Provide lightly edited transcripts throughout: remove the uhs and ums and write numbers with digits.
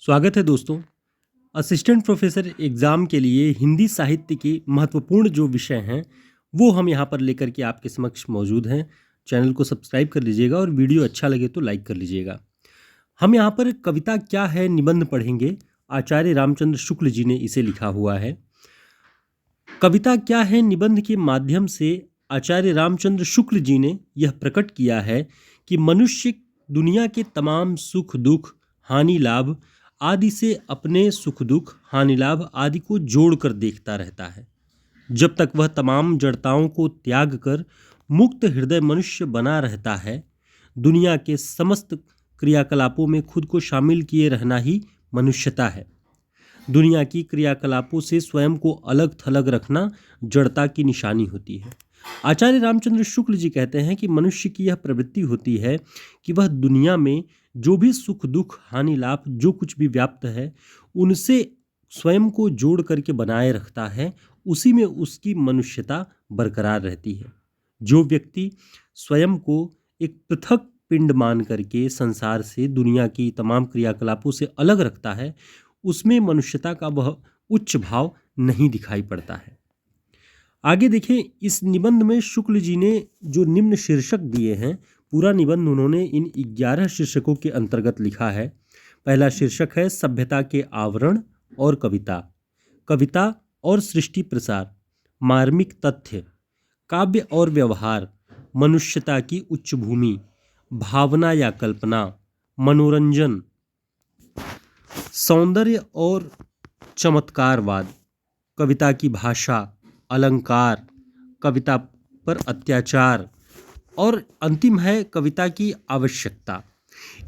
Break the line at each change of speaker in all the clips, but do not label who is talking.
स्वागत है दोस्तों। असिस्टेंट प्रोफेसर एग्ज़ाम के लिए हिंदी साहित्य के महत्वपूर्ण जो विषय हैं वो हम यहाँ पर लेकर के आपके समक्ष मौजूद हैं। चैनल को सब्सक्राइब कर लीजिएगा और वीडियो अच्छा लगे तो लाइक कर लीजिएगा। हम यहाँ पर कविता क्या है निबंध पढ़ेंगे। आचार्य रामचंद्र शुक्ल जी ने इसे लिखा हुआ है। कविता क्या है निबंध के माध्यम से आचार्य रामचंद्र शुक्ल जी ने यह प्रकट किया है कि मनुष्य दुनिया के तमाम सुख दुख हानि लाभ आदि से अपने सुख दुख हानि लाभ आदि को जोड़कर देखता रहता है। जब तक वह तमाम जड़ताओं को त्याग कर मुक्त हृदय मनुष्य बना रहता है, दुनिया के समस्त क्रियाकलापों में खुद को शामिल किए रहना ही मनुष्यता है। दुनिया की क्रियाकलापों से स्वयं को अलग थलग रखना जड़ता की निशानी होती है। आचार्य रामचंद्र शुक्ल जी कहते हैं कि मनुष्य की यह प्रवृत्ति होती है कि वह दुनिया में जो भी सुख दुख हानि लाभ जो कुछ भी व्याप्त है उनसे स्वयं को जोड़ करके बनाए रखता है, उसी में उसकी मनुष्यता बरकरार रहती है। जो व्यक्ति स्वयं को एक पृथक पिंड मान करके संसार से दुनिया की तमाम क्रियाकलापों से अलग रखता है, उसमें मनुष्यता का वह उच्च भाव नहीं दिखाई पड़ता है। आगे देखें, इस निबंध में शुक्ल जी ने जो निम्न शीर्षक दिए हैं, पूरा निबंध उन्होंने इन 11 शीर्षकों के अंतर्गत लिखा है। पहला शीर्षक है सभ्यता के आवरण और कविता, कविता और सृष्टि प्रसार, मार्मिक तथ्य, काव्य और व्यवहार, मनुष्यता की उच्च भूमि, भावना या कल्पना, मनोरंजन, सौंदर्य और चमत्कारवाद, कविता की भाषा, अलंकार, कविता पर अत्याचार और अंतिम है कविता की आवश्यकता।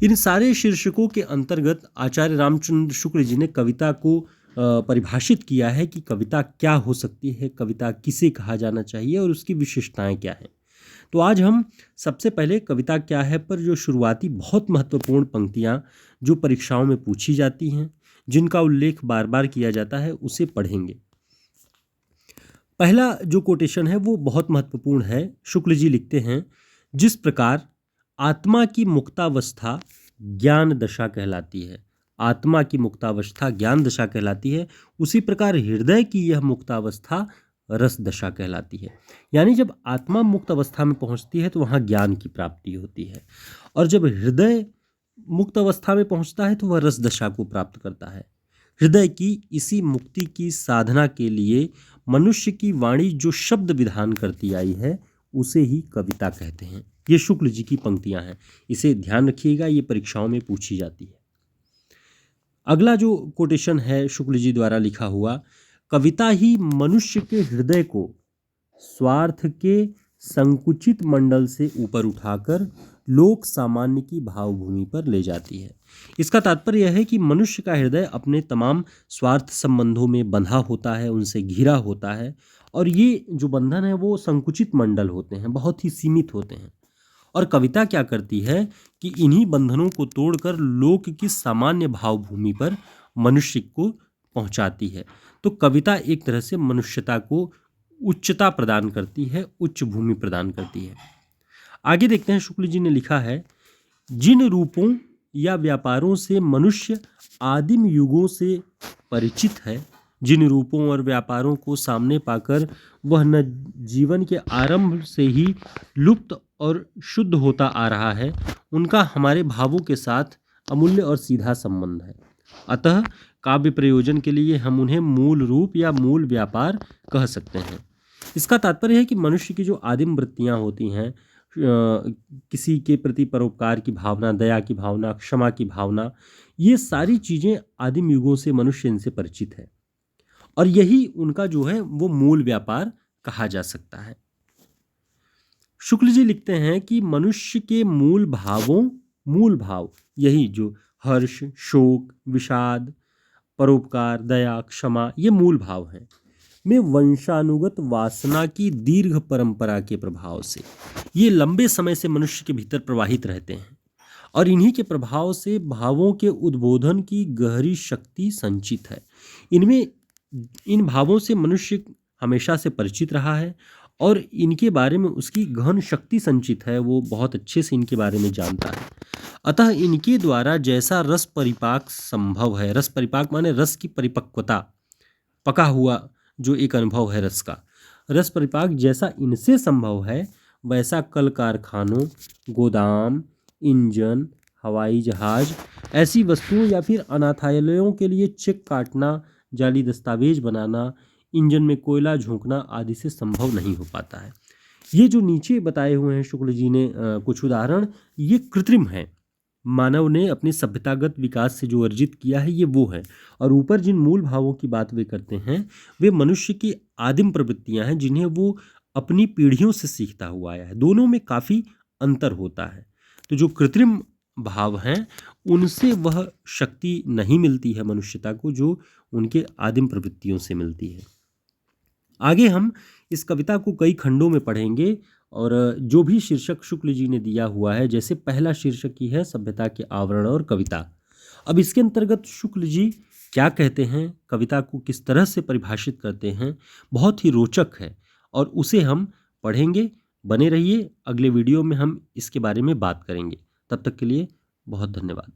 इन सारे शीर्षकों के अंतर्गत आचार्य रामचंद्र शुक्ल जी ने कविता को परिभाषित किया है कि कविता क्या हो सकती है, कविता किसे कहा जाना चाहिए और उसकी विशेषताएं क्या हैं। तो आज हम सबसे पहले कविता क्या है पर जो शुरुआती बहुत महत्वपूर्ण पंक्तियां जो परीक्षाओं में पूछी जाती हैं, जिनका उल्लेख बार बार किया जाता है, उसे पढ़ेंगे। पहला जो कोटेशन है वो बहुत महत्वपूर्ण है। शुक्ल जी लिखते हैं, जिस प्रकार आत्मा की मुक्तावस्था ज्ञान दशा कहलाती है, आत्मा की मुक्तावस्था ज्ञान दशा कहलाती है, उसी प्रकार हृदय की यह मुक्तावस्था रस दशा कहलाती है। यानी जब आत्मा मुक्त अवस्था में पहुंचती है तो वहाँ ज्ञान की प्राप्ति होती है, और जब हृदय मुक्त अवस्था में पहुंचता है तो वह रस दशा को प्राप्त करता है। हृदय की इसी मुक्ति की साधना के लिए मनुष्य की वाणी जो शब्द विधान करती आई है उसे ही कविता कहते हैं। ये शुक्ल जी की पंक्तियां हैं, इसे ध्यान रखिएगा, ये परीक्षाओं में पूछी जाती है। अगला जो कोटेशन है शुक्ल जी द्वारा लिखा हुआ, कविता ही मनुष्य के हृदय को स्वार्थ के संकुचित मंडल से ऊपर उठाकर लोक सामान्य की भावभूमि पर ले जाती है। इसका तात्पर्य यह है कि मनुष्य का हृदय अपने तमाम स्वार्थ संबंधों में बंधा होता है, उनसे घिरा होता है, और ये जो बंधन है वो संकुचित मंडल होते हैं, बहुत ही सीमित होते हैं। और कविता क्या करती है कि इन्हीं बंधनों को तोड़कर लोक की सामान्य भावभूमि पर मनुष्य को पहुंचाती है। तो कविता एक तरह से मनुष्यता को उच्चता प्रदान करती है, उच्च भूमि प्रदान करती है। आगे देखते हैं, शुक्ल जी ने लिखा है, जिन रूपों या व्यापारों से मनुष्य आदिम युगों से परिचित है, जिन रूपों और व्यापारों को सामने पाकर वह न जीवन के आरंभ से ही लुप्त और शुद्ध होता आ रहा है, उनका हमारे भावों के साथ अमूल्य और सीधा संबंध है। अतः काव्य प्रयोजन के लिए हम उन्हें मूल रूप या मूल व्यापार कह सकते हैं। इसका तात्पर्य है कि मनुष्य की जो आदिम वृत्तियां होती हैं, किसी के प्रति परोपकार की भावना, दया की भावना, क्षमा की भावना, ये सारी चीज़ें आदिम युगों से मनुष्य इनसे परिचित है, और यही उनका जो है वो मूल व्यापार कहा जा सकता है। शुक्ल जी लिखते हैं कि मनुष्य के मूल भाव यही जो हर्ष, शोक, विषाद, परोपकार, दया, क्षमा, ये मूल भाव हैं, में वंशानुगत वासना की दीर्घ परंपरा के प्रभाव से ये लंबे समय से मनुष्य के भीतर प्रवाहित रहते हैं, और इन्हीं के प्रभाव से भावों के उद्बोधन की गहरी शक्ति संचित है। इन भावों से मनुष्य हमेशा से परिचित रहा है, और इनके बारे में उसकी गहन शक्ति संचित है, वो बहुत अच्छे से इनके बारे में जानता है। अतः इनके द्वारा जैसा रस परिपाक संभव है, रस परिपाक माने रस की परिपक्वता, पका हुआ जो एक अनुभव है रस का, रस परिपाक जैसा इनसे संभव है वैसा कल कारखानों, गोदाम, इंजन, हवाई जहाज ऐसी वस्तुओं या फिर अनाथालयों के लिए चेक काटना, जाली दस्तावेज बनाना, इंजन में कोयला झोंकना आदि से संभव नहीं हो पाता है। ये जो नीचे बताए हुए हैं शुक्ल जी ने कुछ उदाहरण, ये कृत्रिम हैं। मानव ने अपने सभ्यतागत विकास से जो अर्जित किया है ये वो है, और ऊपर जिन मूल भावों की बात वे करते हैं वे मनुष्य की आदिम प्रवृत्तियां हैं जिन्हें वो अपनी पीढ़ियों से सीखता हुआ आया है। दोनों में काफ़ी अंतर होता है। तो जो कृत्रिम भाव हैं उनसे वह शक्ति नहीं मिलती है मनुष्यता को जो उनके आदिम प्रवृत्तियों से मिलती है। आगे हम इस कविता को कई खंडों में पढ़ेंगे, और जो भी शीर्षक शुक्ल जी ने दिया हुआ है, जैसे पहला शीर्षक ही है सभ्यता के आवरण और कविता। अब इसके अंतर्गत शुक्ल जी क्या कहते हैं, कविता को किस तरह से परिभाषित करते हैं, बहुत ही रोचक है और उसे हम पढ़ेंगे। बने रहिए, अगले वीडियो में हम इसके बारे में बात करेंगे। तब तक के लिए बहुत धन्यवाद।